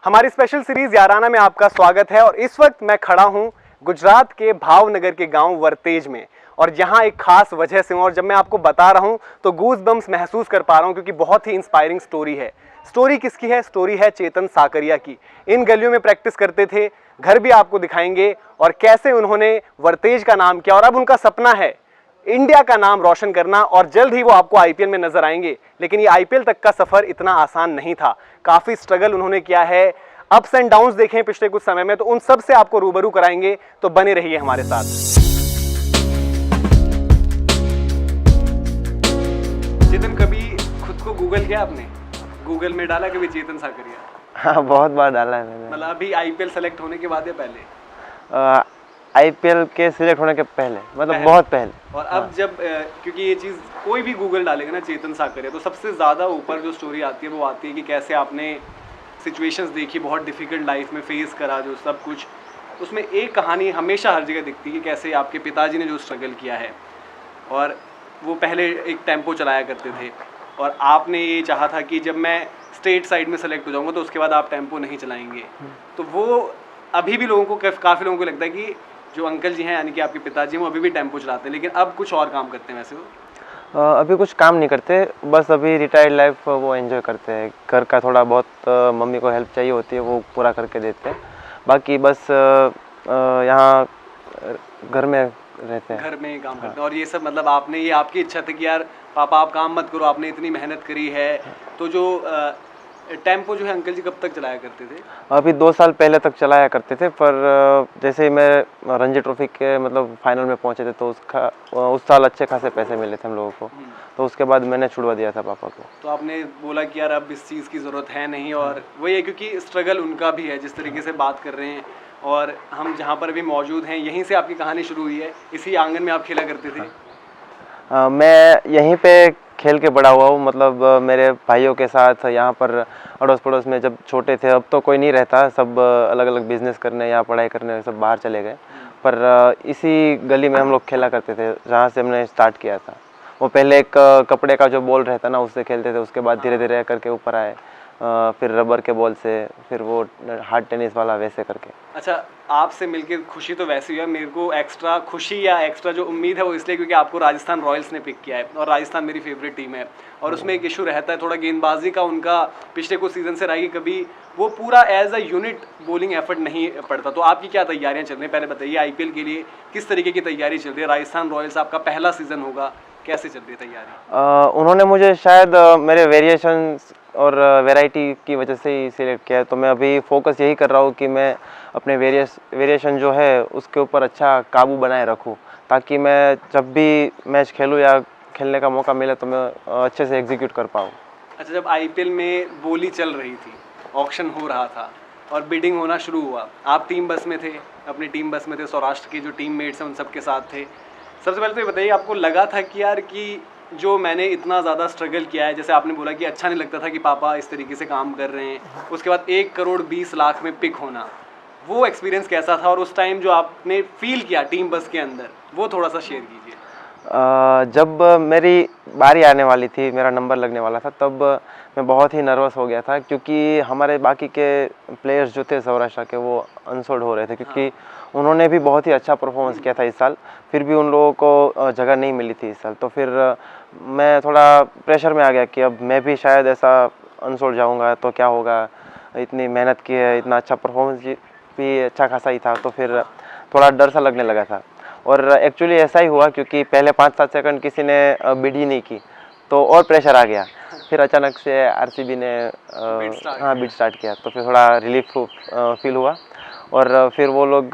हमारी special series याराना में आपका स्वागत है और इस वक्त मैं खड़ा हूं गुजरात के भावनगर के गांव वरतेज में और यहाँ एक खास वजह से हूं और जब मैं आपको बता रहा हूं तो गूज बम्स महसूस कर पा रहा हूं क्योंकि बहुत ही इंस्पायरिंग स्टोरी है। स्टोरी किसकी है? स्टोरी है चेतन साकरिया की। इन गलियों में प्रैक्टिस करते थे, घर भी आपको दिखाएंगे और कैसे उन्होंने वरतेज का नाम किया और अब उनका सपना है इंडिया का नाम रोशन करना और जल्द ही वो आपको आईपीएल में नजर आएंगे। लेकिन ये आईपीएल तक का सफर इतना आसान नहीं था, काफी स्ट्रगल उन्होंने किया है, अप्स एंड डाउन्स देखे हैं पिछले कुछ समय में, तो उन सब से आपको रूबरू कराएंगे, तो बने रहिए हमारे साथ। चेतन, कभी खुद को गूगल किया आपने? गूगल में डाला कभी चेतन साकरिया? हाँ, बहुत बार डाला है मैंने। मतलब अभी आईपीएल सेलेक्ट होने के बाद या पहले? आईपीएल के सिलेक्ट होने के पहले, मतलब बहुत पहले। और अब जब क्योंकि ये चीज़ कोई भी गूगल डालेगा ना चेतन साकरिया, तो सबसे ज़्यादा ऊपर जो स्टोरी आती है वो आती है कि कैसे आपने सिचुएशंस देखी, बहुत डिफिकल्ट लाइफ में फेस करा जो सब कुछ। उसमें एक कहानी हमेशा हर जगह दिखती है, कैसे आपके पिताजी ने जो स्ट्रगल किया है और वो पहले एक टेम्पो चलाया करते थे और आपने ये चाहा था कि जब मैं स्टेट साइड में सेलेक्ट हो जाऊँगा तो उसके बाद आप टेम्पो नहीं चलाएंगे। तो वो अभी भी लोगों को, काफ़ी लोगों को लगता है कि जो अंकल जी हैं यानी कि आपके पिताजी हैं वो अभी भी टेम्पो चलाते हैं, लेकिन अब कुछ और काम करते हैं। वैसे वो अभी कुछ काम नहीं करते, बस अभी रिटायर्ड लाइफ वो एंजॉय करते हैं। घर का थोड़ा बहुत मम्मी को हेल्प चाहिए होती है, वो पूरा करके देते हैं। बाकी बस यहाँ घर में रहते हैं, घर में काम करते हैं। और ये सब मतलब आपने, ये आपकी इच्छा थी कि यार पापा आप काम मत करो, आपने इतनी मेहनत करी है। तो जो टेम्पो जो है अंकल जी कब तक चलाया करते थे? अभी 2 साल पहले तक चलाया करते थे, पर जैसे ही मैं रणजी ट्रॉफी के मतलब फाइनल में पहुंचे थे तो उस साल अच्छे खासे पैसे मिले थे हम लोगों को, तो उसके बाद मैंने छुड़वा दिया था पापा को। तो आपने बोला कि यार अब इस चीज़ की ज़रूरत है नहीं, और वही है क्योंकि स्ट्रगल उनका भी है जिस तरीके से बात कर रहे हैं। और हम जहाँ पर अभी मौजूद हैं यहीं से आपकी कहानी शुरू हुई है, इसी आंगन में आप खेला करते थे? मैं यहीं पे खेल के बड़ा हुआ हूँ, मतलब मेरे भाइयों के साथ यहाँ पर अड़ोस पड़ोस में जब छोटे थे, अब तो कोई नहीं रहता, सब अलग अलग बिजनेस करने या पढ़ाई करने सब बाहर चले गए। पर इसी गली में हम लोग खेला करते थे जहाँ से हमने स्टार्ट किया था। वो पहले एक कपड़े का जो बॉल रहता ना उससे खेलते थे, उसके बाद धीरे धीरे करके ऊपर आए, फिर रबर के बॉल से, फिर वो हार्ड टेनिस वाला, वैसे करके। अच्छा, आपसे मिलके खुशी तो वैसे ही है, मेरे को एक्स्ट्रा खुशी या एक्स्ट्रा जो उम्मीद है वो इसलिए क्योंकि आपको राजस्थान रॉयल्स ने पिक किया है और राजस्थान मेरी फेवरेट टीम है। और उसमें एक इशू रहता है थोड़ा गेंदबाजी का, उनका पिछले कुछ सीजन से रहा कि कभी वो पूरा as a unit bowling effort नहीं पड़ता। तो आपकी क्या तैयारियाँ चल रही हैं? पहले बताइए आईपीएल के लिए किस तरीके की तैयारी चल रही है? राजस्थान रॉयल्स आपका पहला सीजन होगा, कैसे चल रही है तैयारी? उन्होंने मुझे शायद मेरे वेरिएशन और वैरायटी की वजह से ही सिलेक्ट किया है, तो मैं अभी फोकस यही कर रहा हूँ कि मैं अपने वेरिएशन जो है उसके ऊपर अच्छा काबू बनाए रखूँ, ताकि मैं जब भी मैच खेलूँ या खेलने का मौका मिले तो मैं अच्छे से एग्जीक्यूट कर पाऊँ। अच्छा, जब आईपीएल में बोली चल रही थी, ऑक्शन हो रहा था और बिडिंग होना शुरू हुआ, आप टीम बस में थे, अपनी टीम बस में थे, सौराष्ट्र के जो टीममेट्स हैं उन सब के साथ थे। सबसे पहले तो ये बताइए, आपको लगा था कि यार कि जो मैंने इतना ज़्यादा स्ट्रगल किया है, जैसे आपने बोला कि अच्छा नहीं लगता था कि पापा इस तरीके से काम कर रहे हैं, उसके बाद 1 करोड़ 20 लाख में पिक होना, वो एक्सपीरियंस कैसा था? और उस टाइम जो आपने फील किया टीम बस के अंदर, वो थोड़ा सा शेयर कीजिए। जब मेरी बारी आने वाली थी, मेरा नंबर लगने वाला था, तब मैं बहुत ही नर्वस हो गया था, क्योंकि हमारे बाकी के प्लेयर्स जो थे सौराष्ट्र के वो अनसोल्ड हो रहे थे, क्योंकि उन्होंने भी बहुत ही अच्छा परफॉर्मेंस किया था इस साल, फिर भी उन लोगों को जगह नहीं मिली थी इस साल। तो फिर मैं थोड़ा प्रेशर में आ गया कि अब मैं भी शायद ऐसा अनसोल्ड जाऊँगा तो क्या होगा, इतनी मेहनत की है, इतना अच्छा परफॉर्मेंस भी अच्छा खासा ही था, तो फिर थोड़ा डर सा लगने लगा था। और एक्चुअली ऐसा ही हुआ, क्योंकि पहले 5-7 सेकंड किसी ने बिड ही नहीं की तो और प्रेशर आ गया। फिर अचानक से आरसीबी ने बिड स्टार्ट किया, तो फिर थोड़ा रिलीफ फील हुआ। और फिर वो लोग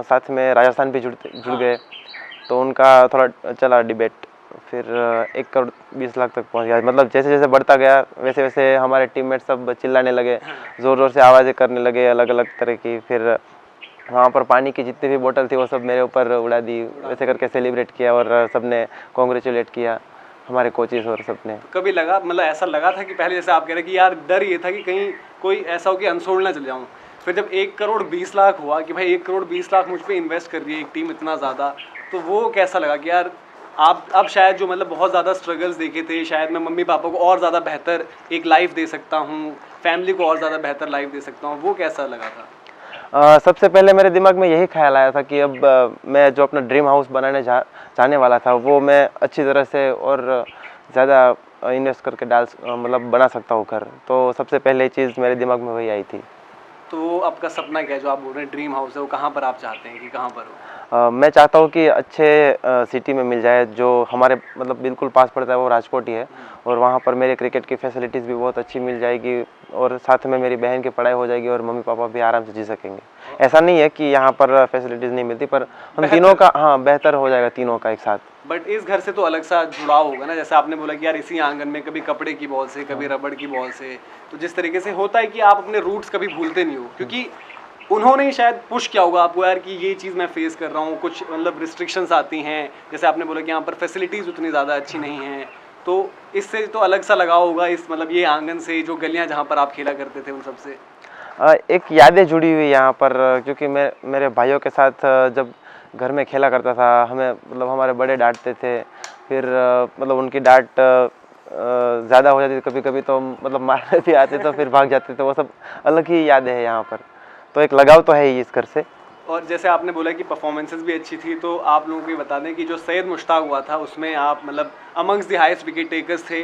साथ में राजस्थान भी जुड़ गए, तो उनका थोड़ा चला डिबेट, फिर 1 करोड़ 20 लाख तक पहुंच गया। मतलब जैसे जैसे बढ़ता गया वैसे वैसे हमारे टीममेट सब चिल्लाने लगे, ज़ोर ज़ोर से आवाज़ें करने लगे अलग अलग तरह की। फिर वहाँ पर पानी की जितनी भी बोतल थी वो सब मेरे ऊपर उड़ा दी, वैसे करके सेलिब्रेट किया और सब ने कॉन्ग्रेचुलेट किया, हमारे कोचेस और सब ने। कभी लगा, मतलब ऐसा लगा था कि पहले जैसे आप कह रहे कि यार डर ये था कि कहीं कोई ऐसा हो कि अनसोल्ड ना चले जाऊँ, फिर जब 1 करोड़ 20 लाख हुआ कि भाई 1 करोड़ 20 लाख मुझ पे इन्वेस्ट कर रही है एक टीम इतना ज़्यादा, तो वो कैसा लगा कि यार आप शायद जो मतलब बहुत ज़्यादा स्ट्रगल्स देखे थे, शायद मैं मम्मी पापा को और ज़्यादा बेहतर एक लाइफ दे सकता हूँ, फैमिली को और ज़्यादा बेहतर लाइफ दे सकता हूँ, वो कैसा लगा था? सबसे पहले मेरे दिमाग में यही ख्याल आया था कि अब मैं जो अपना ड्रीम हाउस बनाने जाने वाला था वो मैं अच्छी तरह से और ज़्यादा इन्वेस्ट करके मतलब बना सकता हूँ घर। तो सबसे पहले चीज़ मेरे दिमाग में वही आई थी। तो आपका सपना क्या है, जो आप बोल रहे हैं ड्रीम हाउस है, वो कहाँ पर आप चाहते हैं कि कहाँ पर हो? मैं चाहता हूँ कि अच्छे सिटी में मिल जाए, जो हमारे मतलब बिल्कुल पास पड़ता है वो राजकोट ही है, और वहाँ पर मेरे क्रिकेट की फैसिलिटीज़ भी बहुत अच्छी मिल जाएगी, और साथ में मेरी बहन की पढ़ाई हो जाएगी और मम्मी पापा भी आराम से जी सकेंगे। ऐसा नहीं है कि यहाँ पर फैसिलिटीज़ नहीं मिलती, पर हम तीनों का हाँ बेहतर हो जाएगा तीनों का एक साथ। बट इस घर से तो अलग सा जुड़ाव होगा ना, जैसे आपने बोला कि यार इसी आंगन में कभी कपड़े की बॉल से, कभी रबड़ की बॉल से, तो जिस तरीके से होता है कि आप अपने रूट्स कभी भूलते नहीं हो, क्योंकि उन्होंने ही शायद पुश किया होगा आपको यार कि ये चीज़ मैं फेस कर रहा हूँ, कुछ मतलब रिस्ट्रिक्शंस आती हैं, जैसे आपने बोला कि यहाँ पर फैसिलिटीज़ उतनी ज़्यादा अच्छी नहीं हैं, तो इससे तो अलग सा लगाव होगा इस मतलब ये आंगन से, जो गलियाँ जहाँ पर आप खेला करते थे उन सब से। एक यादें जुड़ी हुई यहाँ पर, क्योंकि मैं मेरे भाइयों के साथ जब घर में खेला करता था, हमें मतलब हमारे बड़े डांटते थे, फिर मतलब उनकी डांट ज़्यादा हो जाती थी कभी कभी, तो मतलब मारने भी आते तो फिर भाग जाते थे। वो सब अलग ही यादें हैं यहाँ पर, तो एक लगाव तो है ही इस घर से। और जैसे आपने बोला कि परफॉर्मेंसेस भी अच्छी थी, तो आप लोगों को ये बता दें कि जो सैयद मुश्ताक हुआ था उसमें आप मतलब amongst the highest wicket takers थे।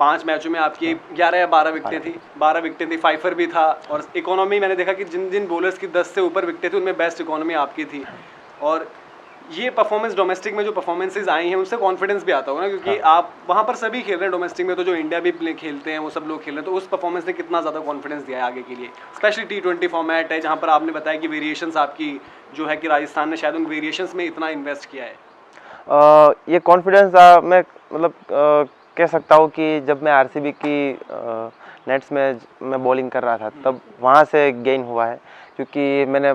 5 मैचों में आपकी 11 या 12 विकेटें थी, फाइफर भी था, और इकोनॉमी मैंने देखा कि जिन जिन बॉलर्स की 10 से ऊपर विकेटें थी उनमें बेस्ट इकोनॉमी आपकी थी। और ये परफॉर्मेंस डोमेस्टिक में जो परफॉर्मेंसेज आई हैं उनसे कॉन्फिडेंस भी आता होगा ना, क्योंकि आप वहाँ पर सभी खेल रहे हैं डोमेस्टिक में, तो जो इंडिया भी खेलते हैं वो सब लोग खेल रहे हैं, तो उस परफॉर्मेंस ने कितना ज़्यादा कॉन्फिडेंस दिया है आगे के लिए, स्पेशली T20 फॉर्मेट है जहाँ पर आपने बताया कि वेरिएशंस आपकी जो है कि राजस्थान ने शायद उन वेरिएशंस में इतना इन्वेस्ट किया है। ये कॉन्फिडेंस मैं मतलब कह सकता हूँ कि जब मैं आरसीबी की नेट्स में मैं बॉलिंग कर रहा था तब वहाँ से गेन हुआ है, क्योंकि मैंने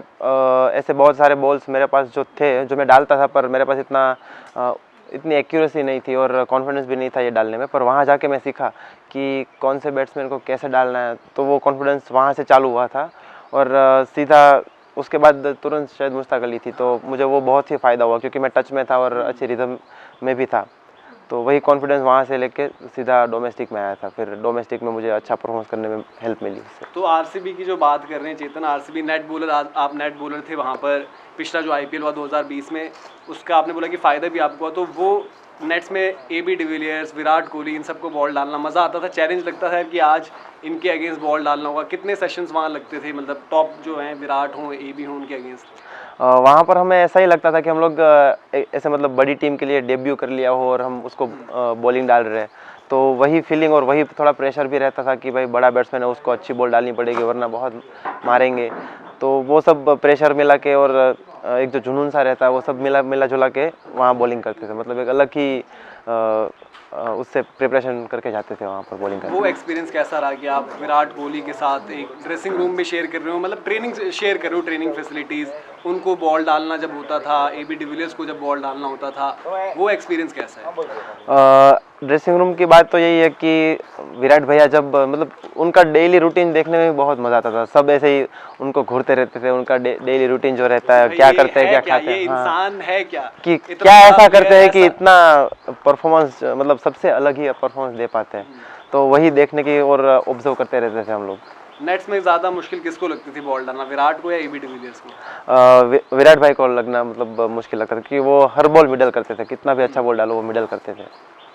ऐसे बहुत सारे बॉल्स मेरे पास जो थे, जो मैं डालता था, पर मेरे पास इतनी एक्यूरेसी नहीं थी और कॉन्फिडेंस भी नहीं था ये डालने में। पर वहाँ जाके मैं सीखा कि कौन से बैट्समैन को कैसे डालना है, तो वो कॉन्फिडेंस वहाँ से चालू हुआ था, और सीधा उसके बाद तुरंत शायद मुश्ताक अली थी, तो मुझे वो बहुत ही फ़ायदा हुआ, क्योंकि मैं टच में था और अच्छी रिदम में भी था। तो वही कॉन्फिडेंस वहाँ से लेके सीधा डोमेस्टिक में आया था, फिर डोमेस्टिक में मुझे अच्छा परफॉर्मेंस करने में हेल्प मिली उससे। तो आरसीबी की जो बात कर रहे हैं चेतन, आरसीबी नेट बॉलर, आप नेट बॉलर थे वहाँ पर, पिछला जो आईपीएल हुआ 2020 में, उसका आपने बोला कि फ़ायदा भी आपको हुआ, तो वो नेट्स में AB डिविलियर्स, विराट कोहली, इन सबको बॉल डालना मज़ा आता था, चैलेंज लगता था कि आज इनके अगेंस्ट बॉल डालना होगा। कितने सेशंस वहाँ लगते थे, मतलब टॉप जो हैं विराट हों, AB हों, उनके अगेंस्ट? वहाँ पर हमें ऐसा ही लगता था कि हम लोग ऐसे मतलब बड़ी टीम के लिए डेब्यू कर लिया हो और हम उसको बॉलिंग डाल रहे हैं, तो वही फीलिंग और वही थोड़ा प्रेशर भी रहता था कि भाई बड़ा बैट्समैन है, उसको अच्छी बॉल डालनी पड़ेगी वरना बहुत मारेंगे। तो वो सब प्रेशर मिला के और एक जो जुनून सा रहता है वो सब मिला जुला के वहाँ बॉलिंग करते थे, मतलब एक अलग ही उससे प्रिपरेशन करके जाते थे वहाँ पर बॉलिंग करने। वो एक्सपीरियंस कैसा रहा कि आप विराट कोहली के साथ एक ड्रेसिंग रूम भी शेयर कर रहे हो, मतलब ट्रेनिंग शेयर कर रहे हो, ट्रेनिंग फैसिलिटीज़, उनको बॉल डालना जब होता था, AB डिविलियर्स को जब बॉल डालना होता था, वो एक्सपीरियंस कैसा है? ड्रेसिंग रूम की बात तो यही है कि विराट भैया जब मतलब उनका डेली रूटीन देखने में भी बहुत मज़ा आता था। सब ऐसे ही उनको घूरते रहते थे, उनका डेली रूटीन जो रहता है, क्या करते हैं, क्या खाते हैं, इंसान है क्या, कि क्या ऐसा करते हैं कि इतना परफॉर्मेंस मतलब सबसे अलग ही परफॉर्मेंस दे पाते हैं। तो वही देखने की और ऑब्जर्व करते रहते थे हम लोग। नेट्स में ज़्यादा मुश्किल किसको लगती थी बॉल डालना, विराट को या AB डिविलियर्स को? विराट भाई को लगना मतलब मुश्किल लगता था, क्योंकि वो हर बॉल मिडल करते थे, कितना भी अच्छा बॉल डालो वो मिडल करते थे।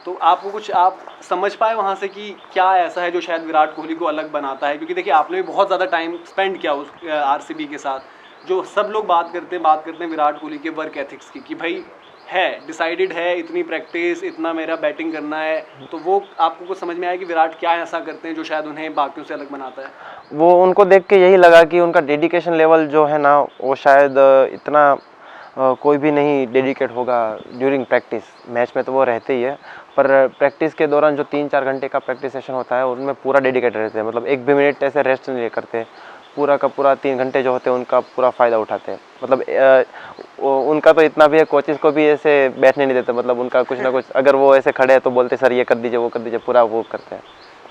तो आपको कुछ आप समझ पाए वहाँ से कि क्या ऐसा है जो शायद विराट कोहली को अलग बनाता है, क्योंकि देखिए आपने भी बहुत ज़्यादा टाइम स्पेंड किया उस आरसीबी के साथ, जो सब लोग बात करते हैं विराट कोहली के वर्क एथिक्स की, कि भाई है डिसाइडेड है, इतनी प्रैक्टिस, इतना मेरा बैटिंग करना है, तो वो आपको कुछ समझ में आया कि विराट क्या ऐसा करते हैं जो शायद उन्हें बाकियों से अलग बनाता है? वो उनको देख के यही लगा कि उनका डेडिकेशन लेवल जो है ना, वो शायद इतना कोई भी नहीं डेडिकेट होगा ड्यूरिंग प्रैक्टिस। मैच में तो वो रहते ही है, पर प्रैक्टिस के दौरान जो 3-4 घंटे का प्रैक्टिस सेशन होता है उनमें पूरा डेडिकेट रहते हैं, मतलब एक भी मिनट ऐसे रेस्ट नहीं करते, पूरा का पूरा 3 घंटे जो होते हैं उनका पूरा फ़ायदा उठाते हैं। मतलब उनका तो इतना भी है, कोचेस को भी ऐसे बैठने नहीं देते, मतलब उनका कुछ ना कुछ अगर वो ऐसे खड़े हैं तो बोलते सर ये कर दीजिए, वो कर दीजिए, पूरा वो करते हैं।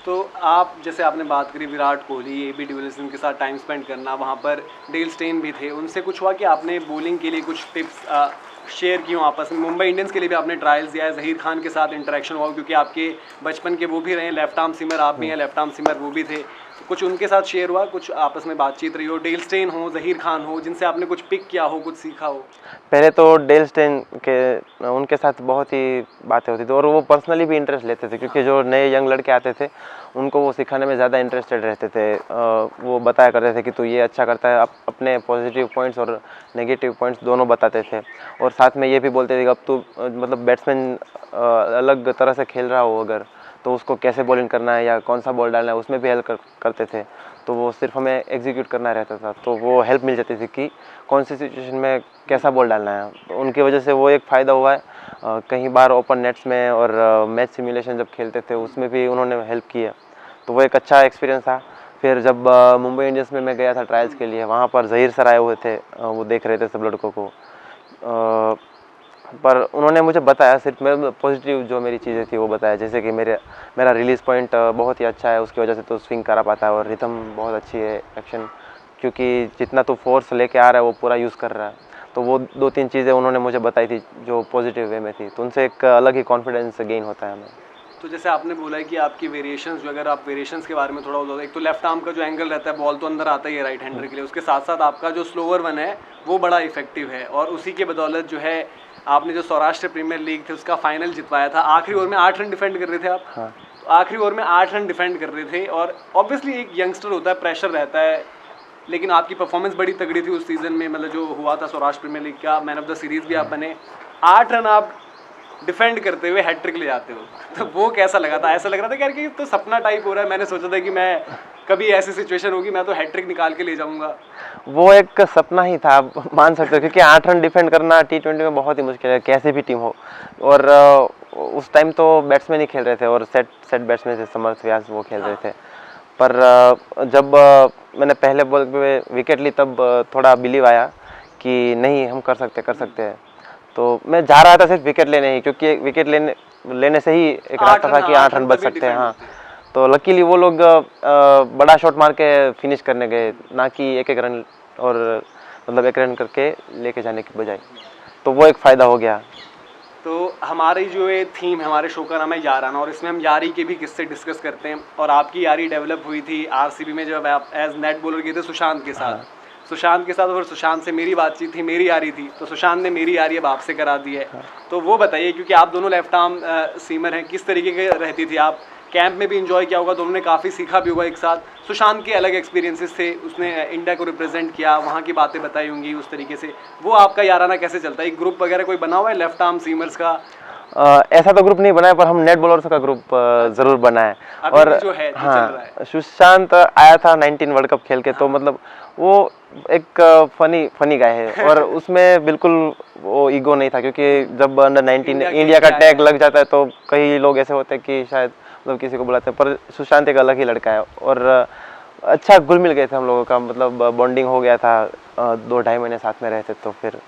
तो आप जैसे आपने बात करी विराट कोहली, AB डिविलियर्स के साथ टाइम स्पेंड करना, वहाँ पर डेल स्टेन भी थे, उनसे कुछ हुआ कि आपने बॉलिंग के लिए कुछ टिप्स शेयर की हो आपस में? मुंबई इंडियंस के लिए भी आपने ट्रायल्स दिया है, ज़हीर खान के साथ इंटरेक्शन हुआ क्योंकि आपके बचपन के वो भी रहे, लेफ्ट आर्म सीमर आप भी हैं, लेफ्ट आर्म सीमर वो भी थे, तो कुछ उनके साथ शेयर हुआ, कुछ आपस में बातचीत रही हो, डेल स्टेन हो, ज़हीर खान हो, जिनसे आपने कुछ पिक किया हो, कुछ सीखा हो? पहले तो डेल स्टेन के उनके साथ बहुत ही बातें होती थी और वो पर्सनली भी इंटरेस्ट लेते थे क्योंकि जो नए यंग लड़के आते थे उनको वो सिखाने में ज़्यादा इंटरेस्टेड रहते थे। वो बताया करते थे कि तू ये अच्छा करता है, अपने पॉजिटिव पॉइंट्स और नेगेटिव पॉइंट्स दोनों बताते थे और साथ में ये भी बोलते थे कि अब तू मतलब बैट्समैन अलग तरह से खेल रहा हो अगर, तो उसको कैसे बॉलिंग करना है या कौन सा बॉल डालना है उसमें भी हेल्प करते थे। तो वो सिर्फ हमें एग्जीक्यूट करना रहता था, तो वो हेल्प मिल जाती थी कि कौन सी सिचुएशन में कैसा बॉल डालना है। तो उनकी वजह से वो एक फ़ायदा हुआ है। कई बार ओपन नेट्स में और मैच सिमुलेशन जब खेलते थे उसमें भी उन्होंने हेल्प की है, तो वो एक अच्छा एक्सपीरियंस था। फिर जब मुंबई इंडियंस में मैं गया था ट्रायल्स के लिए, वहाँ पर ज़हीर सर आए हुए थे, वो देख रहे थे सब लड़कों को। पर उन्होंने मुझे बताया सिर्फ मैं पॉजिटिव जो मेरी चीज़ें थी वो बताया, जैसे कि मेरा रिलीज़ पॉइंट बहुत ही अच्छा है, उसकी वजह से तो स्विंग करा पाता है और रिदम बहुत अच्छी है एक्शन, क्योंकि जितना तो फोर्स लेके आ रहा है वो पूरा यूज़ कर रहा है। तो वो 2-3 चीज़ें उन्होंने मुझे बताई थी जो पॉजिटिव वे में थी, तो उनसे एक अलग ही कॉन्फिडेंस गेन होता है हमें। तो जैसे आपने बोला है कि आपकी वेरिएशंस जो, अगर आप वेरिएशंस के बारे में थोड़ा बोलो, एक तो लेफ्ट आर्म का जो एंगल रहता है, बॉल तो अंदर आता ही है राइट हैंडर के लिए, उसके साथ साथ आपका जो स्लोअर वन है वो बड़ा इफेक्टिव है और उसी के बदौलत जो है आपने जो सौराष्ट्र प्रीमियर लीग थे उसका फाइनल जितवाया था। आखिरी ओवर में 8 रन डिफेंड कर रहे थे आप। हाँ। तो आखिरी ओवर में 8 रन डिफेंड कर रहे थे और ऑब्वियसली एक यंगस्टर होता है, प्रेशर रहता है, लेकिन आपकी परफॉर्मेंस बड़ी तगड़ी थी उस सीज़न में, मतलब जो हुआ था सौराष्ट्र प्रीमियर लीग का मैन ऑफ द सीरीज़ भी आप बने। 8 रन आप डिफेंड करते हुए हैट्रिक ले जाते हो, तो वो कैसा लगा था? ऐसा लग रहा था कि यार कि तो सपना टाइप हो रहा है, मैंने सोचा था कि मैं कभी ऐसी सिचुएशन होगी मैं तो हैट्रिक निकाल के ले जाऊंगा। वो एक सपना ही था, आप मान सकते हो, क्योंकि 8 रन डिफेंड करना T20 में बहुत ही मुश्किल है, कैसे भी टीम हो। और उस टाइम तो बैट्समैन ही खेल रहे थे और सेट बैट्समैन थे, समर्थ व्यास वो खेल रहे थे। पर जब मैंने पहले बॉल पे विकेट ली तब थोड़ा बिलीव आया कि नहीं हम कर सकते हैं। तो मैं जा रहा था सिर्फ विकेट लेने ही, क्योंकि विकेट लेने से ही एक रास्ता था कि 8 रन बच सकते हैं। हाँ, तो लकीली वो लोग बड़ा शॉट मार के फिनिश करने गए, ना कि एक रन और मतलब 1 रन करके लेके जाने की बजाय, तो वो एक फ़ायदा हो गया। तो हमारी जो ये थीम है, हमारे शो का नाम है याराना, और इसमें हम यारी के भी किस्से डिस्कस करते हैं। और आपकी यारी डेवलप हुई थी आरसीबी में जब आप एज नेट बॉलर गए थे सुशांत के साथ। सुशांत के साथ और सुशांत से मेरी बातचीत थी, मेरी यारी थी, तो सुशांत ने मेरी यारी अब आपसे करा दी है। तो वो बताइए, क्योंकि आप दोनों लेफ्ट आर्म सीमर हैं, किस तरीके की रहती थी? आप कैंप में भी इंजॉय किया होगा, दोनों ने काफ़ी सीखा भी होगा एक साथ। सुशांत के अलग एक्सपीरियंसेस थे, उसने इंडिया को रिप्रेजेंट किया, वहाँ की बातें बताई होंगी उस तरीके से। वो आपका याराना कैसे चलता है? एक ग्रुप वगैरह कोई बना हुआ है लेफ्ट आर्म सीमर्स का? ऐसा तो ग्रुप नहीं बना है, पर हम नेट बॉलर्स का ग्रुप जरूर बना है। अभी और भी जो है, जो चल रहा है। सुशांत आया था 19 वर्ल्ड कप खेल के, तो मतलब वो एक फनी गाय है और उसमें बिल्कुल वो ईगो नहीं था, क्योंकि जब अंडर 19 इंडिया का टैग लग जाता है तो कई लोग ऐसे होते हैं कि शायद मतलब किसी को बुलाते हैं, पर सुशांत एक अलग ही लड़का है और अच्छा घुल मिल गए थे हम लोगों का, मतलब बॉन्डिंग हो गया था। 2-2.5 महीने साथ में रहते, तो फिर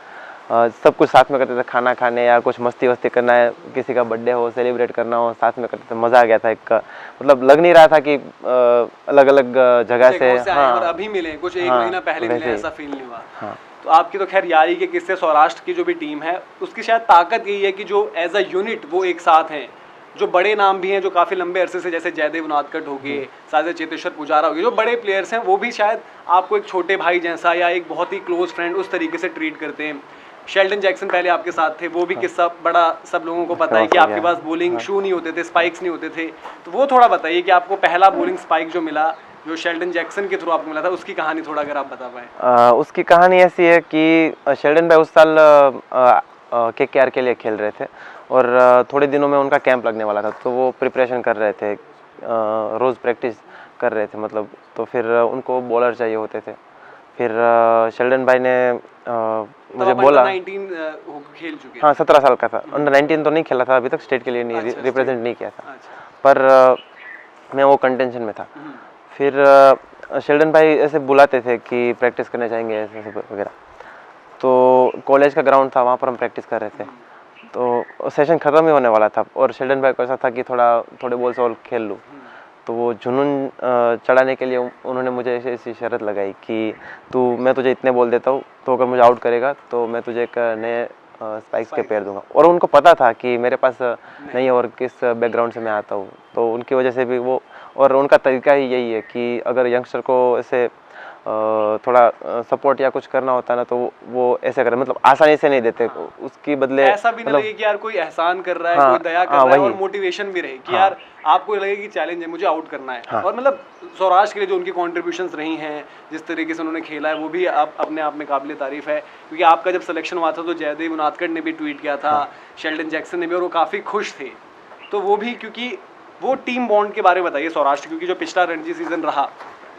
सब कुछ साथ में करते थे, खाना खाने या कुछ मस्ती वस्ती करना है, किसी का बर्थडे हो सेलिब्रेट करना हो, साथ में करते थे। मज़ा आ गया था, एक मतलब लग नहीं रहा था कि अलग अलग जगह से हाँ, और अभी मिले कुछ एक महीना पहले मिले, ऐसा फील नहीं हुआ। हाँ। तो आपकी तो खैर यारी के किस्से, सौराष्ट्र की जो भी टीम है उसकी शायद ताकत यही है कि जो एज अ यूनिट वो एक साथ हैं। जो बड़े नाम भी हैं, जो काफ़ी लंबे अरसे से, जैसे जयदेव उनादकट हो गए, साथ चेतेश्वर पुजारा हो गए, जो बड़े प्लेयर्स हैं, वो भी शायद आपको एक छोटे भाई जैसा या एक बहुत ही क्लोज फ्रेंड उस तरीके से ट्रीट करते हैं। शेल्डन जैक्सन पहले आपके साथ थे, वो भी किस्सा बड़ा सब लोगों को पता है कि आपके पास बॉलिंग शू नहीं होते थे, स्पाइक्स नहीं होते थे। तो वो थोड़ा बताइए कि आपको पहला बॉलिंग स्पाइक जो मिला, जो शेल्डन जैक्सन के थ्रू आपको मिला था, उसकी कहानी थोड़ा अगर आप बता पाएँ। उसकी कहानी ऐसी है कि शेल्डन भाई उस साल KKR के लिए खेल रहे थे और थोड़े दिनों में उनका कैंप लगने वाला था, तो वो प्रिपरेशन कर रहे थे, रोज़ प्रैक्टिस कर रहे थे मतलब। तो फिर उनको बॉलर चाहिए होते थे। फिर शेल्डन भाई ने मुझे बोला, 19 खेल चुके। हाँ 17 साल का था, अंडर 19 तो नहीं खेला था अभी तक, स्टेट के लिए नहीं रिप्रेजेंट नहीं किया था। पर मैं वो कंटेंशन में था। फिर शेल्डन भाई ऐसे बुलाते थे कि प्रैक्टिस करने जाएंगे ऐसे वगैरह, तो कॉलेज का ग्राउंड था, वहाँ पर हम प्रैक्टिस कर रहे थे। तो सेशन ख़त्म ही होने वाला था और शेल्डन भाई को ऐसा था कि थोड़े बॉल से और खेल लूँ। तो वो जुनून चढ़ाने के लिए उन्होंने मुझे ऐसी शर्त लगाई कि मैं तुझे इतने बॉल देता हूँ, तो अगर मुझे आउट करेगा तो मैं तुझे एक नए स्पाइक्स के पैर दूंगा, और उनको पता था कि मेरे पास नहीं है और किस बैकग्राउंड से मैं आता हूँ, तो उनकी वजह से भी वो, और उनका तरीका ही यही है कि अगर यंगस्टर को ऐसे थोड़ा सपोर्ट या कुछ करना होता है ना, तो वो ऐसे करे, मतलब आसानी से नहीं देते। उसकी बदले ऐसा भी ना लगे कि यार कोई एहसान कर रहा है, कोई दया कर रहा है, और मोटिवेशन भी रहे कि यार आपको लगे कि चैलेंज है, मुझे आउट करना है। और मतलब सौराष्ट्र के लिए जो उनकी कॉन्ट्रीब्यूशंस रही हैं, जिस तरीके से उन्होंने खेला है, वो भी अपने आप में काबिल तारीफ है। क्योंकि आपका जब सिलेक्शन हुआ था तो जयदेव उनादकड़ ने भी ट्वीट किया था, शेल्डन जैक्सन ने भी, और वो काफ़ी खुश थे। तो वो भी, क्योंकि वो टीम बॉन्ड के बारे में बताइए सौराष्ट्र, क्योंकि जो पिछला रणजी सीजन रहा,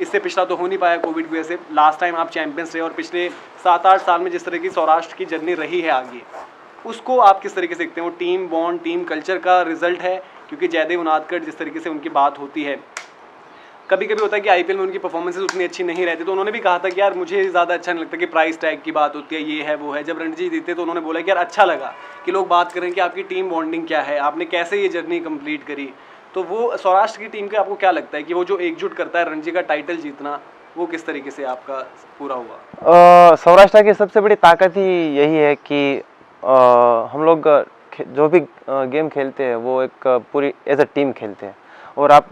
इससे पिछला तो हो नहीं पाया कोविड की वजह से, लास्ट टाइम आप चैंपियंस रहे, और पिछले 7-8 साल में जिस तरह की सौराष्ट्र की जर्नी रही है आगे, उसको आप किस तरीके से देखते हैं? वो टीम बॉन्ड, टीम कल्चर का रिजल्ट है? क्योंकि जयदेव उनादकड़ जिस तरीके से उनकी बात होती है, कभी कभी होता है कि आईपीएल में उनकी परफॉर्मेंसेज उतनी अच्छी नहीं रहती, तो उन्होंने भी कहा था कि यार मुझे ज़्यादा अच्छा नहीं लगता कि प्राइस टैग की बात होती है, ये है वो है। जब रणजी जीते तो उन्होंने बोला कि यार अच्छा लगा कि लोग बात करें कि आपकी टीम बॉन्डिंग क्या है, आपने कैसे ये जर्नी कंप्लीट करी। तो वो सौराष्ट्र की टीम के आपको क्या लगता है कि वो जो एकजुट करता है रणजी का टाइटल जीतना, वो किस तरीके से आपका पूरा हुआ? सौराष्ट्र की सबसे बड़ी ताकत ही यही है कि हम लोग जो भी गेम खेलते हैं वो एक पूरी एज अ टीम खेलते हैं। और आप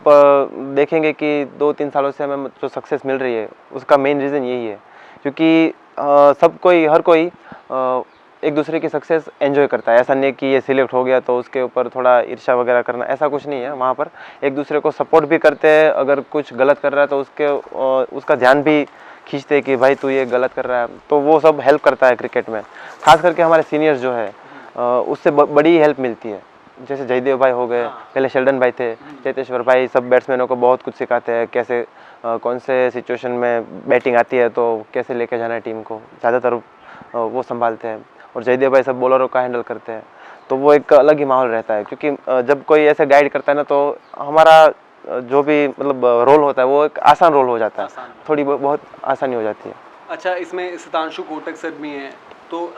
देखेंगे कि 2-3 सालों से हमें जो सक्सेस मिल रही है उसका मेन रीज़न यही है, क्योंकि सब कोई, हर कोई एक दूसरे की सक्सेस एंजॉय करता है। ऐसा नहीं कि ये सिलेक्ट हो गया तो उसके ऊपर थोड़ा ईर्ष्या वगैरह करना, ऐसा कुछ नहीं है। वहाँ पर एक दूसरे को सपोर्ट भी करते हैं, अगर कुछ गलत कर रहा है तो उसका ध्यान भी खींचते हैं कि भाई तू ये गलत कर रहा है, तो वो सब हेल्प करता है क्रिकेट में। खास करके हमारे सीनियर्स जो है उससे बड़ी हेल्प मिलती है। जैसे जयदेव भाई हो गए, पहले शेल्डन भाई थे, चेतेश्वर भाई, सब बैट्समैनों को बहुत कुछ सिखाते हैं, कैसे कौन से सिचुएशन में बैटिंग आती है तो कैसे लेके जाना है टीम को, ज़्यादातर वो संभालते हैं। और जयदेव भाई सब बॉलरों का हैंडल करते हैं, तो वो एक अलग ही माहौल रहता है। क्योंकि जब कोई ऐसे गाइड करता है ना, तो हमारा जो भी मतलब रोल होता है वो एक आसान रोल हो जाता है, थोड़ी बहुत आसानी हो जाती है। अच्छा, इसमें सितांशु कोटक सर भी हैं, तो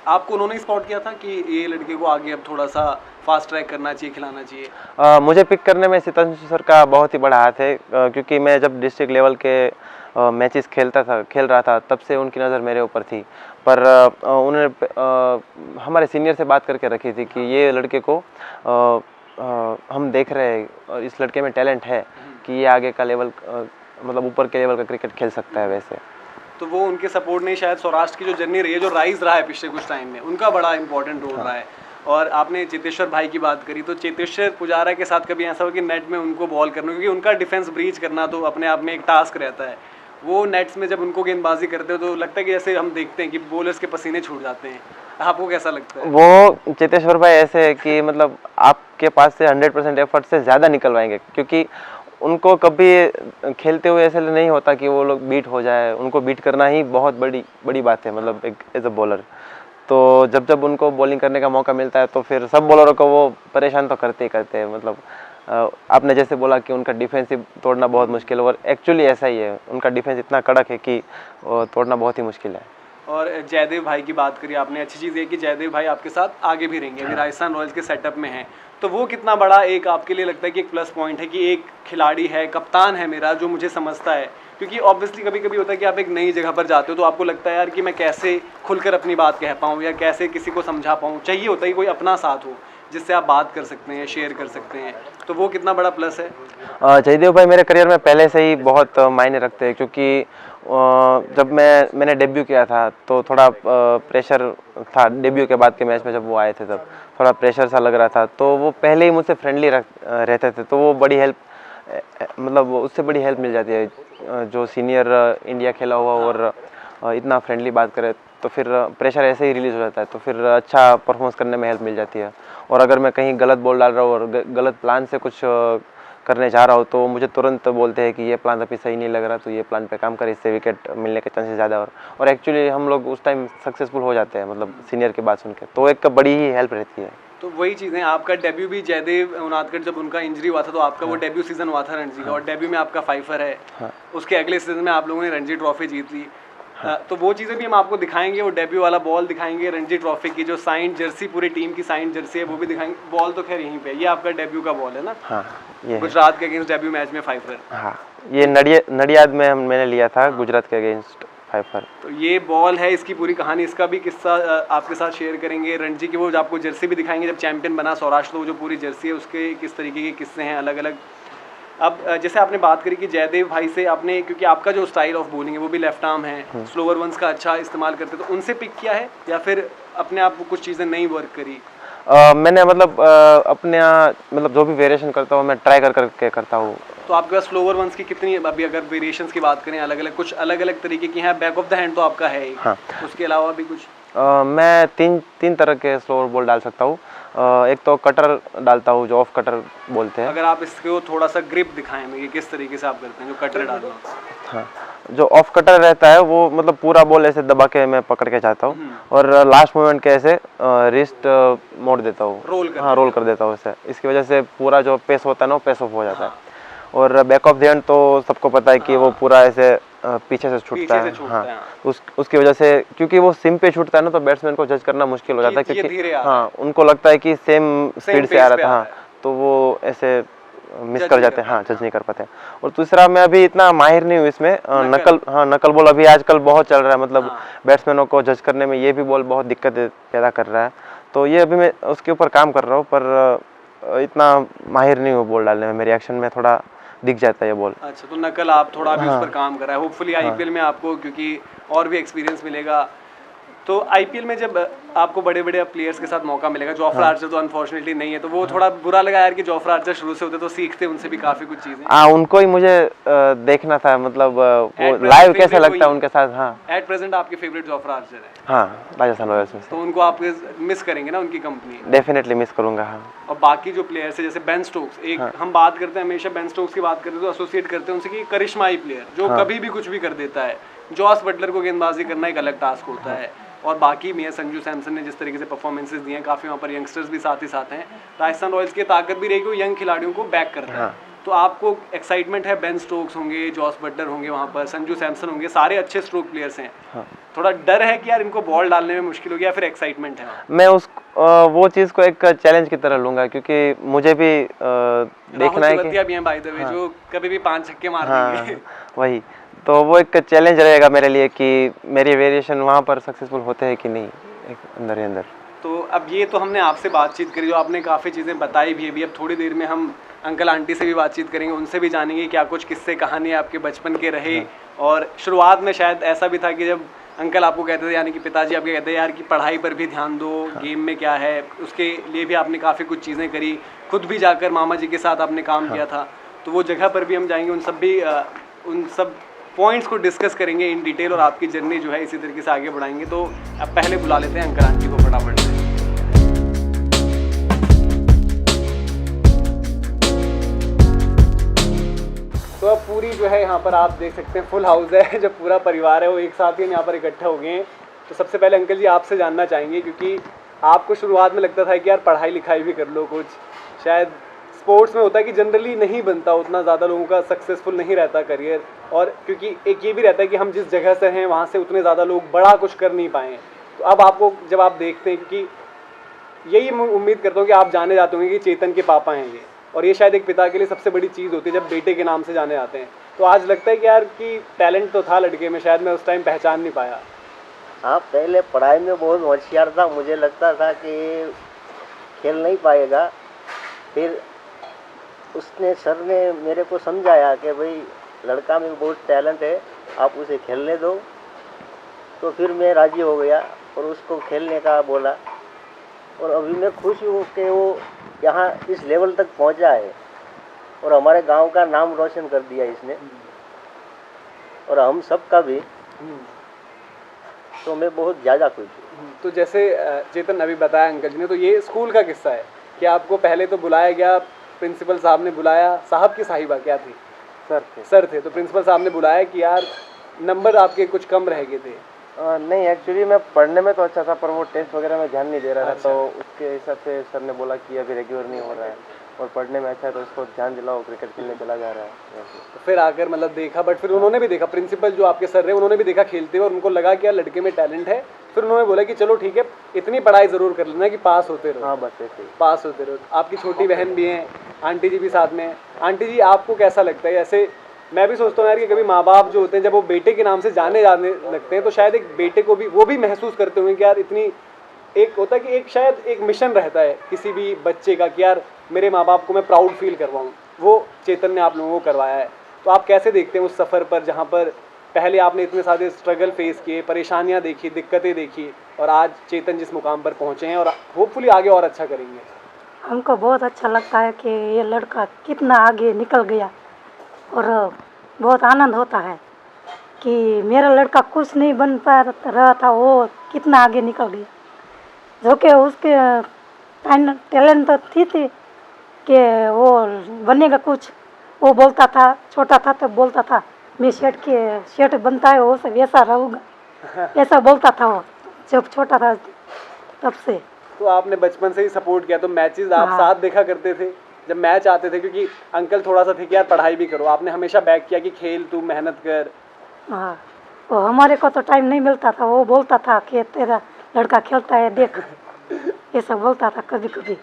आपको उन्होंने स्पॉट किया था कि ये लड़के को आगे अब थोड़ा सा फास्ट ट्रैक करना चाहिए, खिलाना चाहिए? मुझे पिक करने में सितांशु सर का बहुत ही बड़ा हाथ है, क्योंकि मैं जब डिस्ट्रिक्ट लेवल के मैचेस खेल रहा था, तब से उनकी नज़र मेरे ऊपर थी। पर उन्होंने हमारे सीनियर से बात करके रखी थी कि ये लड़के को हम देख रहे हैं और इस लड़के में टैलेंट है कि ये आगे का लेवल, मतलब ऊपर के लेवल का क्रिकेट खेल सकता है वैसे। तो वो उनके सपोर्ट ने शायद सौराष्ट्र की जो जर्नी रही है, जो राइज रहा है पिछले कुछ टाइम में, उनका बड़ा इंपॉर्टेंट रोल रहा है। और आपने चेतेश्वर भाई की बात करी, तो चेतेश्वर पुजारा के साथ कभी ऐसा हो कि नेट में उनको बॉल करना, क्योंकि उनका डिफेंस ब्रीच करना तो अपने आप में एक टास्क रहता है। वो नेट्स में जब उनको गेंदबाजी करते हो तो लगता है कि जैसे हम देखते हैं कि बॉलर्स के पसीने छूट जाते हैं। आपको कैसा लगता है? वो चेतेश्वर भाई ऐसे है कि मतलब आपके पास से 100% एफर्ट से ज़्यादा निकलवाएंगे, क्योंकि उनको कभी खेलते हुए ऐसे नहीं होता कि वो लोग बीट हो जाए। उनको बीट करना ही बहुत बड़ी बात है, मतलब एक एज अ बॉलर। तो जब उनको बॉलिंग करने का मौका मिलता है तो फिर सब बॉलरों को वो परेशान तो करते ही करते हैं। मतलब आपने जैसे बोला कि उनका डिफेंसिव तोड़ना बहुत मुश्किल है, और एक्चुअली ऐसा ही है, उनका डिफेंस इतना कड़क है कि तोड़ना बहुत ही मुश्किल है। और जयदेव भाई की बात करी आपने, अच्छी चीज़ ये कि जयदेव भाई आपके साथ आगे भी रहेंगे, अभी राजस्थान रॉयल्स के सेटअप में हैं, तो वो कितना बड़ा एक आपके लिए लगता है कि एक प्लस पॉइंट है कि एक खिलाड़ी है, कप्तान है मेरा, जो मुझे समझता है। क्योंकि ऑब्वियसली कभी कभी होता है कि आप एक नई जगह पर जाते हो तो आपको लगता है यार कि मैं कैसे खुलकर अपनी बात कह पाऊँ या कैसे किसी को समझा पाऊँ, चाहिए होता है कि कोई अपना साथ हो जिससे आप बात कर सकते हैं, शेयर कर सकते हैं, तो वो कितना बड़ा प्लस है? जयदेव भाई मेरे करियर में पहले से ही बहुत मायने रखते हैं, क्योंकि जब मैंने डेब्यू किया था तो थोड़ा प्रेशर था। डेब्यू के बाद के मैच में जब वो आए थे तब थोड़ा प्रेशर सा लग रहा था, तो वो पहले ही मुझसे फ्रेंडली रहते थे, तो वो बड़ी हेल्प, मतलब उससे बड़ी हेल्प मिल जाती है। जो सीनियर इंडिया खेला हुआ और इतना फ्रेंडली बात करे तो फिर प्रेशर ऐसे ही रिलीज़ हो जाता है, तो फिर अच्छा परफॉर्मेंस करने में हेल्प मिल जाती है। और अगर मैं कहीं गलत बॉल डाल रहा हूँ और गलत प्लान से कुछ करने जा रहा हूँ तो मुझे तुरंत बोलते हैं कि ये प्लान अभी सही नहीं लग रहा, तो ये प्लान पे काम कर, इससे विकेट मिलने के चांसेस ज़्यादा। और एक्चुअली हम लोग उस टाइम सक्सेसफुल हो जाते हैं, मतलब सीनियर की बात सुन के, तो एक बड़ी ही हेल्प रहती है। तो वही चीज़ें, आपका डेब्यू भी जयदेव उनादकड़ जब उनका इंजरी हुआ था तो आपका वो डेब्यू सीजन हुआ था रणजी का, और डेब्यू में आपका 5 है। उसके अगले सीजन में आप लोगों ने रणजी ट्रॉफी जीत ली। तो वो चीज़ें भी हम आपको दिखाएंगे, वो डेब्यू वाला बॉल दिखाएंगे, रणजी ट्रॉफी की जो साइंड जर्सी, पूरी टीम की साइंड जर्सी है वो भी दिखाएंगे। बॉल तो खैर यहीं पे, ये आपका डेब्यू का बॉल है ना? हाँ, ये गुजरात के अगेंस्ट डेब्यू मैच में 5 रन। हाँ, ये नडियाद में मैंने लिया था गुजरात के अगेंस्ट फाइफर। तो ये बॉल है, इसकी पूरी कहानी, इसका भी किस्सा आपके साथ शेयर करेंगे। रणजी की वो जो आपको जर्सी भी दिखाएंगे, जब चैंपियन बना सौराष्ट्र तो वो जो पूरी जर्सी है उसके किस तरीके के किस्से हैं अलग अलग। अब जैसे आपने बात करी कि जयदेव भाई से आपने, क्योंकि आपका जो स्टाइल ऑफ बॉलिंग है वो भी लेफ्ट आर्म है, स्लोअर वंस का अच्छा इस्तेमाल करते, तो उनसे पिक किया है या फिर अपने आप को कुछ चीज़ें नहीं वर्क करी? मैंने मतलब अपने मतलब जो भी वेरिएशन करता हूँ मैं ट्राई करके करता हूँ। तो आपके पास स्लोअर वंस की कितनी, अभी अगर वेरिएशंस की बात करें अलग अलग, कुछ अलग अलग तरीके की हैं? बैक ऑफ द हैंड तो आपका है ही, हाँ। उसके अलावा भी कुछ? मैं तीन तरह के स्लोअर बॉल डाल सकता हूँ। एक तो कटर डालता हूँ, जो ऑफ कटर बोलते हैं। अगर आप इसको थोड़ा सा ग्रिप दिखाएं मुझे, किस तरीके से आप करते हैं जो कटर डालना? हाँ, जो ऑफ कटर रहता है वो मतलब पूरा बॉल ऐसे दबा के मैं पकड़ के जाता हूँ और लास्ट मोमेंट के ऐसे रिस्ट मोड़ देता हूँ, रोल कर देता हूँ इससे। इसकी वजह से पूरा जो पेस होता है ना वो पेस ऑफ हो जाता है। और बैक ऑफ द हैंड तो सबको पता है कि वो पूरा ऐसे पीछे से छूटता है। हाँ, उसकी वजह से, क्योंकि वो सिम पे छूटता है ना, तो बैट्समैन को जज करना मुश्किल हो जाता है, क्योंकि हाँ उनको लगता है कि सेम स्पीड से आ रहा था। हाँ, तो वो ऐसे मिस कर जाते हैं, हाँ जज नहीं कर पाते। और दूसरा, मैं अभी इतना माहिर नहीं हूँ इसमें, नकल बॉल अभी आजकल बहुत चल रहा है, मतलब बैट्समैनों को जज करने में ये भी बॉल बहुत दिक्कत पैदा कर रहा है। तो ये अभी मैं उसके ऊपर काम कर रहा हूँ, पर इतना माहिर नहीं हूँ बॉल डालने में, मेरे एक्शन में थोड़ा दिख जाता है ये बॉल। अच्छा, तो नकल आप थोड़ा भी उस पर काम कर रहा है, होपफुली आईपीएल में आपको क्योंकि और भी एक्सपीरियंस मिलेगा। तो आईपीएल में जब आपको बड़े बड़े प्लेयर्स के साथ मौका मिलेगा, जोफ्रा आर्चर तो अनफॉर्चुनेटली नहीं है, तो वो थोड़ा बुरा लगा यार कि जोफ्रा आर्चर शुरू से होते तो सीखते उनसे भी काफी कुछ चीजें। हाँ, उनको ही मुझे देखना था, मतलब वो लाइव कैसे लगता है उनके साथ। हाँ, एट प्रेजेंट आपके फेवरेट जोफ्रा आर्चर है? हाँ, राजस्थान रॉयल्स में। तो उनको आप मिस करेंगे ना, उनकी कंपनी? डेफिनेटली मिस करूंगा। हाँ, और बाकी जो प्लेयर्स है जैसे बेन स्टोक्स, एक हम बात करते हैं हमेशा बेन स्टोक्स की बात करते हैं तो एसोसिएट करते हैं उनसे कि करिश्माई प्लेयर जो कभी भी कुछ भी कर देता है। जॉस बटलर को गेंदबाजी करना एक अलग टास्क होता है। और बाकी में संजू सैमसन ने जिस तरीके से परफॉर्मेंसेस दिए हैं, काफ़ी वहाँ पर यंगस्टर्स भी साथ ही साथ हैं। राजस्थान रॉयल्स की ताकत भी रहेगी, यंग खिलाड़ियों को बैक करता है। तो आपको एक्साइटमेंट है, बेन स्टोक्स होंगे, जॉस बटलर होंगे वहाँ पर, संजू सैमसन होंगे, सारे अच्छे स्ट्रोक प्लेयर्स हैं। थोड़ा डर है कि यार इनको बॉल डालने में मुश्किल होगी, या फिर एक्साइटमेंट है? मैं वो चीज़ को एक चैलेंज की तरह लूंगा, क्योंकि मुझे भी देखना है कि भी बाय द वे जो कभी भी 5 छक्के मार देंगे। वही तो वो एक चैलेंज रहेगा मेरे लिए कि मेरी वेरिएशन वहाँ पर सक्सेसफुल होते हैं कि नहीं, एक अंदर ही अंदर। तो अब ये तो हमने आपसे बातचीत करी, जो आपने काफ़ी चीज़ें बताई भी अभी। अब थोड़ी देर में हम अंकल आंटी से भी बातचीत करेंगे, उनसे भी जानेंगे क्या कुछ किस्से कहानी आपके बचपन के रहे। और शुरुआत में शायद ऐसा भी था कि जब अंकल आपको कहते थे, यानी कि पिताजी आपके कहते हैं यार कि पढ़ाई पर भी ध्यान दो, गेम में क्या है, उसके लिए भी आपने काफ़ी कुछ चीज़ें करी, खुद भी जाकर मामा जी के साथ आपने काम किया था। तो वो जगह पर भी हम जाएंगे, उन सब पॉइंट्स को डिस्कस करेंगे इन डिटेल, और आपकी जर्नी जो है इसी तरीके से आगे बढ़ाएंगे। तो अब पहले बुला लेते हैं अंकल आंटी को फटाफट से। तो अब पूरी जो है यहाँ पर आप देख सकते हैं फुल हाउस है, जब पूरा परिवार है वो एक साथ ही यहाँ पर इकट्ठा हो गए हैं। तो सबसे पहले अंकल जी आपसे जानना चाहेंगे, क्योंकि आपको शुरुआत में लगता था कि यार पढ़ाई लिखाई भी कर लो कुछ, शायद स्पोर्ट्स में होता है कि जनरली नहीं बनता उतना ज़्यादा, लोगों का सक्सेसफुल नहीं रहता करियर, और क्योंकि एक ये भी रहता है कि हम जिस जगह से हैं वहाँ से उतने ज़्यादा लोग बड़ा कुछ कर नहीं पाए। तो अब आपको जब आप देखते हैं, क्योंकि यही उम्मीद करता हूँ कि आप जाने जाते होंगे कि चेतन के पापा हैं ये, और ये शायद एक पिता के लिए सबसे बड़ी चीज़ होती है जब बेटे के नाम से जाने जाते हैं। तो आज लगता है कि यार कि टैलेंट तो था लड़के में, शायद मैं उस टाइम पहचान नहीं पाया। हाँ, पहले पढ़ाई में बहुत होशियार था, मुझे लगता था कि खेल नहीं पाएगा। फिर सर ने मेरे को समझाया कि भाई लड़का में बहुत टैलेंट है, आप उसे खेलने दो। तो फिर मैं राज़ी हो गया और उसको खेलने का बोला, और अभी मैं खुश हूँ कि वो यहाँ इस लेवल तक पहुँचा है और हमारे गांव का नाम रोशन कर दिया इसने, और हम सब का भी। तो मैं बहुत ज़्यादा खुश हूँ। तो जैसे चेतन अभी बताया अंकल जी ने, तो ये स्कूल का किस्सा है कि आपको पहले तो बुलाया गया, प्रिंसिपल साहब ने बुलाया, साहब की साहिबा क्या थी? सर थे। तो प्रिंसिपल साहब ने बुलाया कि यार नंबर आपके कुछ कम रह गए थे। नहीं, एक्चुअली मैं पढ़ने में तो अच्छा था, पर वो टेस्ट वगैरह में ध्यान नहीं दे रहा था। तो उसके हिसाब से सर ने बोला कि अभी रेगुलर नहीं हो रहा है और पढ़ने में अच्छा है, तो उसको ध्यान दिलाओ, क्रिकेट खेलने चला जा रहा है। तो फिर आकर मतलब देखा, बट फिर उन्होंने भी देखा, प्रिंसिपल जो आपके सर रहे उन्होंने भी देखा खेलते हुए, और उनको लगा कि यार लड़के में टैलेंट है। फिर उन्होंने बोला कि चलो ठीक है, इतनी पढ़ाई ज़रूर कर लेना कि पास होते रहो। हाँ, बस ऐसे ही पास होते रहो। आपकी छोटी बहन भी हैं, आंटी जी भी साथ में हैं। आंटी जी, आपको कैसा लगता है, ऐसे मैं भी सोचता हूँ यार कि कभी माँ बाप जो होते हैं जब वो बेटे के नाम से जाने लगते हैं तो शायद एक बेटे को भी वो भी महसूस करते होंगे कि यार इतनी, एक होता है कि एक शायद एक मिशन रहता है किसी भी बच्चे का कि यार मेरे माँ बाप को मैं प्राउड फील करवाऊँ, वो चेतन ने आप लोगों को करवाया है। तो आप कैसे देखते हैं उस सफ़र पर जहाँ पर पहले आपने इतने सारे स्ट्रगल फेस किए, परेशानियाँ देखी, दिक्कतें देखी, और आज चेतन जिस मुकाम पर पहुँचे हैं और होपफुली आगे और अच्छा करेंगे? हमको बहुत अच्छा लगता है कि ये लड़का कितना आगे निकल गया, और बहुत आनंद होता है कि मेरा लड़का कुछ नहीं बन पा रहा था, वो कितना आगे निकल गया। जो कि उसके टैलेंट तो थी कि वो बनेगा कुछ। वो बोलता था, छोटा था तो बोलता था मैं सेठ बनता है वो सब ऐसा रहूँगा, ऐसा बोलता था वो जब छोटा था तब से। तो आपने बचपन से ही सपोर्ट किया, तो मैचेस आप साथ देखा करते थे जब मैच आते थे? क्योंकि अंकल थोड़ा सा थे कि यार पढ़ाई भी करो, आपने हमेशा बैक किया कि खेल, तू मेहनत कर। हाँ, वो हमारे को तो टाइम नहीं मिलता था, वो बोलता था कि तेरा लड़का खेलता है देख, ऐसा बोलता था कभी कभी।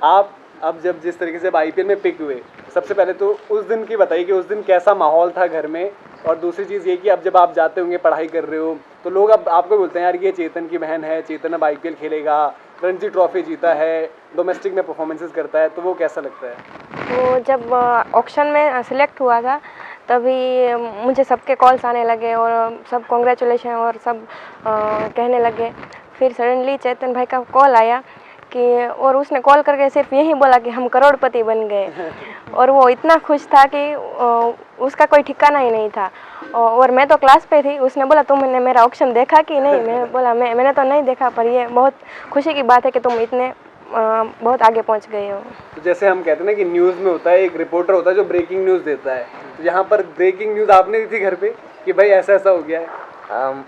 आप अब जब जिस तरीके से आईपीएल में पिक हुए, सबसे पहले तो उस दिन की बताइए कि उस दिन कैसा माहौल था घर में, और दूसरी चीज़ ये कि अब जब आप जाते होंगे पढ़ाई कर रहे हो तो लोग अब आपको बोलते हैं यार ये चेतन की बहन है, चेतन अब आईपीएल खेलेगा, रणजी ट्रॉफी जीता है, डोमेस्टिक में परफॉर्मेंसेस करता है, तो वो कैसा लगता है? वो जब ऑक्शन में सिलेक्ट हुआ था तभी मुझे सबके कॉल्स आने लगे और सब कॉन्ग्रेचुलेशन और सब कहने लगे। फिर सडनली चेतन भाई का कॉल आया कि, और उसने कॉल करके सिर्फ यही बोला कि हम करोड़पति बन गए, और वो इतना खुश था कि उसका कोई ठिकाना ही नहीं था। और मैं तो क्लास पे थी, उसने बोला तुमने मेरा ऑक्शन देखा कि नहीं? मैंने बोला मैंने तो नहीं देखा, पर ये बहुत खुशी की बात है कि तुम इतने बहुत आगे पहुंच गए हो। तो जैसे हम कहते हैं ना कि न्यूज़ में होता है एक रिपोर्टर होता है जो ब्रेकिंग न्यूज़ देता है, तो यहाँ पर ब्रेकिंग न्यूज़ आपने दी थी घर पे कि भाई ऐसा ऐसा हो गया है?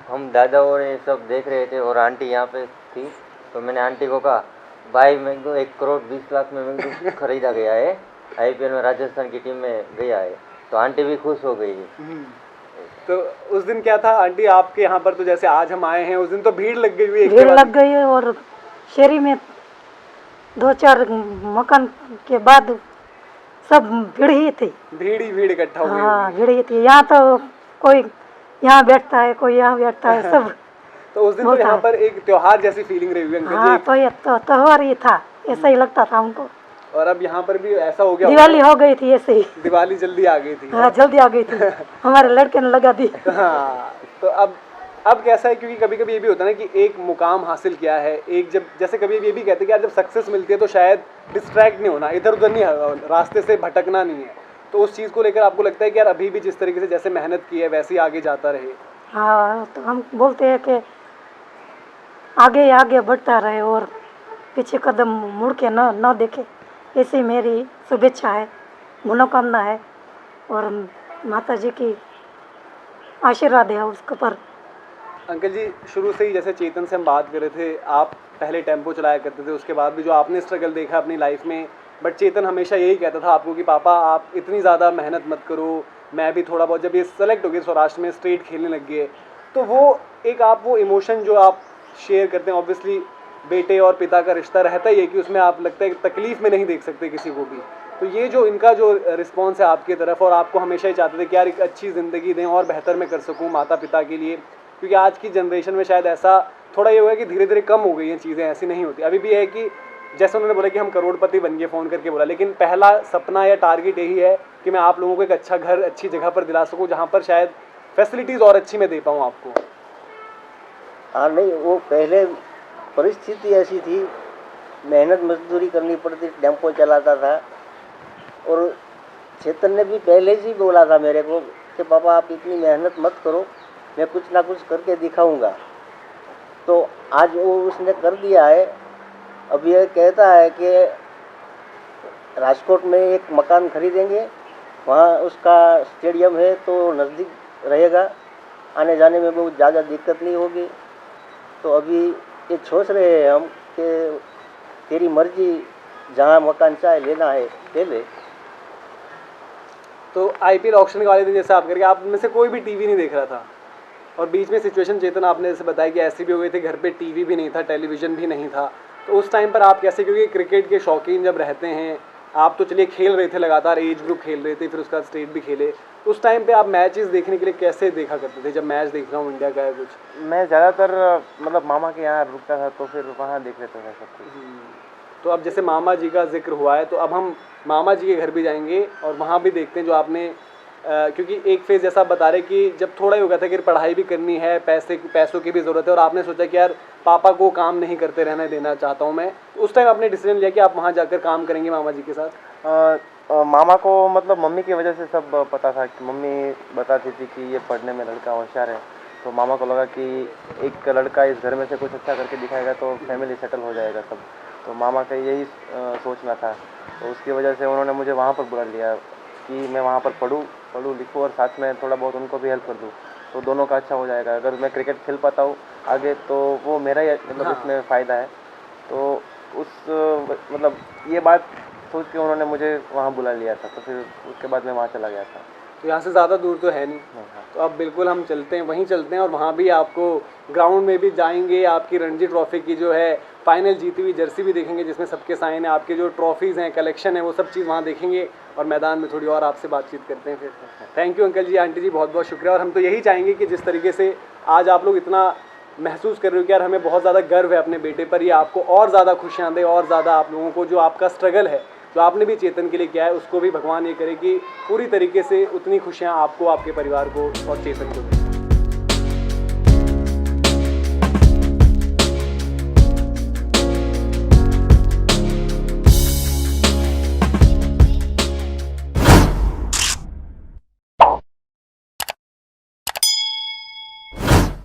हम दादा और ये सब देख रहे थे और आंटी यहाँ पे थी, तो मैंने आंटी को कहा भाई मैं तो 1 करोड़ 20 लाख में मैं तो खरीदा गया है, आईपीएल में राजस्थान की टीम में गया है, तो आंटी भी खुश हो गई। तो उस दिन क्या था आंटी आपके यहाँ पर? तो जैसे आज हम आए हैं, उस दिन तो भीड़ लग गई हुई, भीड़ लग गई है, और शहरी में 2-4 मकान के बाद सब भीड़ ही थी, भीड़ इकट्ठा हो गई। हाँ भीड़ ही थी। यहाँ तो कोई यहाँ बैठता है, कोई यहाँ बैठता है, सब। तो उस दिन तो यहाँ पर एक त्योहार जैसी फीलिंग रही हुई अंकल हाँ, जी? तो ये तो त्योहार ही था, ऐसा ही लगता था हमको। और अब यहाँ पर भी ऐसा हो गया, दिवाली हो गई थी ऐसे ही। दिवाली जल्दी आ गई थी। हाँ जल्दी आ गई थी, हमारे लड़के ने लगा दी। हाँ, तो अब कैसा है, क्योंकि कभी कभी ये भी होता है ना कि एक मुकाम हासिल किया है, एक जब जैसे कभी ये भी कहते हैं कि यार जब सक्सेस मिलती है तो शायद डिस्ट्रैक्ट नहीं होना, इधर उधर नहीं, रास्ते से भटकना नहीं है। तो उस चीज़ को लेकर आपको लगता है कि यार अभी भी जिस तरीके से जैसे मेहनत की है वैसे ही आगे जाता रहे? हाँ, तो हम बोलते हैं कि आगे आगे बढ़ता रहे और पीछे कदम मुड़ के न देखे, ऐसी मेरी शुभेच्छा है, मनोकामना है, और माता जी की आशीर्वाद है उसके पर। अंकल जी, शुरू से ही जैसे चेतन से हम बात कर रहे थे, आप पहले टेम्पो चलाया करते थे, उसके बाद भी जो आपने स्ट्रगल देखा अपनी लाइफ में, बट चेतन हमेशा यही कहता था आपको कि पापा आप इतनी ज़्यादा मेहनत मत करो, मैं भी थोड़ा बहुत, जब ये सेलेक्ट हो गए सौराष्ट्र में स्ट्रेट खेलने लग गए, तो वो एक आप वो इमोशन जो आप शेयर करते हैं, ऑब्वियसली बेटे और पिता का रिश्ता रहता ही है कि उसमें आप लगता है तकलीफ़ में नहीं देख सकते किसी को भी, तो ये जो इनका जो रिस्पॉन्स है आपकी तरफ, और आपको हमेशा ही चाहते थे कि यार एक अच्छी ज़िंदगी दें और बेहतर मैं कर सकूँ माता पिता के लिए, क्योंकि आज की जनरेशन में शायद ऐसा थोड़ा ये हुआ कि धीरे धीरे कम हो गई हैं चीज़ें, ऐसी नहीं होती। अभी भी है कि जैसे उन्होंने बोला कि हम करोड़पति बन गए, फ़ोन करके बोला, लेकिन पहला सपना या टारगेट यही है कि मैं आप लोगों को एक अच्छा घर अच्छी जगह पर दिला सकूँ जहाँ पर शायद फैसिलिटीज़ और अच्छी मैं दे पाऊँ आपको। हाँ नहीं, वो पहले परिस्थिति ऐसी थी, मेहनत मजदूरी करनी पड़ती, टेम्पो चलाता था, और चेतन ने भी पहले से ही बोला था मेरे को कि पापा आप इतनी मेहनत मत करो, मैं कुछ ना कुछ करके दिखाऊंगा। तो आज वो उसने कर दिया है। अब ये कहता है कि राजकोट में एक मकान खरीदेंगे, वहाँ उसका स्टेडियम है तो नज़दीक रहेगा, आने जाने में बहुत ज़्यादा दिक्कत नहीं होगी। तो अभी ये सोच रहे हैं हम कि तेरी मर्जी, जहाँ मकान चाहे लेना है ले ले। तो आईपीएल ऑक्शन के वाले दिन जैसे आप करके आप में से कोई भी टीवी नहीं देख रहा था, और बीच में सिचुएशन चेतन आपने जैसे बताया कि ऐसी भी हो गई थी, घर पे टीवी भी नहीं था, टेलीविज़न भी नहीं था, तो उस टाइम पर आप कैसे, क्योंकि क्रिकेट के शौकीन जब रहते हैं आप तो चलिए खेल रहे थे लगातार, एज ग्रुप खेल रहे थे, फिर उसका स्टेट भी खेले, उस टाइम पे आप मैचेस देखने के लिए कैसे देखा करते थे? जब मैच देख रहा हूँ इंडिया का है कुछ? मैं ज़्यादातर मतलब मामा के यहाँ रुकता था, तो फिर वहाँ देख लेते थे सब कुछ। तो अब जैसे मामा जी का जिक्र हुआ है, तो अब हम मामा जी के घर भी जाएंगे और वहाँ भी देखते हैं जो आपने क्योंकि एक फेज़ जैसा आप बता रहे कि जब थोड़ा ही हो गया था कि पढ़ाई भी करनी है, पैसों की भी ज़रूरत है, और आपने सोचा कि यार पापा को काम नहीं करते रहने देना चाहता हूँ मैं, तो उस टाइम आपने डिसीजन लिया कि आप वहाँ जाकर काम करेंगे मामा जी के साथ? मामा को मतलब मम्मी की वजह से सब पता था कि मम्मी बताती थी कि ये पढ़ने में लड़का होशियार है, तो मामा को लगा कि एक लड़का इस घर में से कुछ अच्छा करके दिखाएगा तो फैमिली सेटल हो जाएगा सब, तो मामा का यही सोचना था। तो उसकी वजह से उन्होंने मुझे वहाँ पर बुला लिया कि मैं वहाँ पर पढूं लिखूं और साथ में थोड़ा बहुत उनको भी हेल्प कर दूं, तो दोनों का अच्छा हो जाएगा। अगर मैं क्रिकेट खेल पाता हूँ आगे तो वो मेरा ही मतलब इसमें फ़ायदा है। तो उस मतलब ये बात सोच के उन्होंने मुझे वहाँ बुला लिया था, तो फिर उसके बाद मैं वहाँ चला गया था। तो यहाँ से ज़्यादा दूर तो है नहीं, तो अब बिल्कुल हम चलते हैं, वहीं चलते हैं और वहाँ भी आपको ग्राउंड में भी जाएंगे, आपकी रणजी ट्रॉफी की जो है फाइनल जीती हुई जर्सी भी देखेंगे जिसमें सबके साइन है, आपके जो ट्रॉफीज़ हैं, कलेक्शन है, वो सब चीज़ वहाँ देखेंगे और मैदान में थोड़ी और आपसे बातचीत करते हैं फिर। Thank you uncle ji, aunty ji, बहुत बहुत शुक्रिया। और हम तो यही चाहेंगे कि जिस तरीके से आज आप लोग इतना महसूस कर रहे हो कि यार हमें बहुत ज़्यादा गर्व है अपने बेटे पर, ये आपको और ज़्यादा खुशियाँ दे, और ज़्यादा आप लोगों को जो आपका स्ट्रगल है, जो आपने भी चेतन के लिए किया है, उसको भी भगवान ये करे कि पूरी तरीके से उतनी खुशियाँ आपको, आपके परिवार को और चेतन को दें।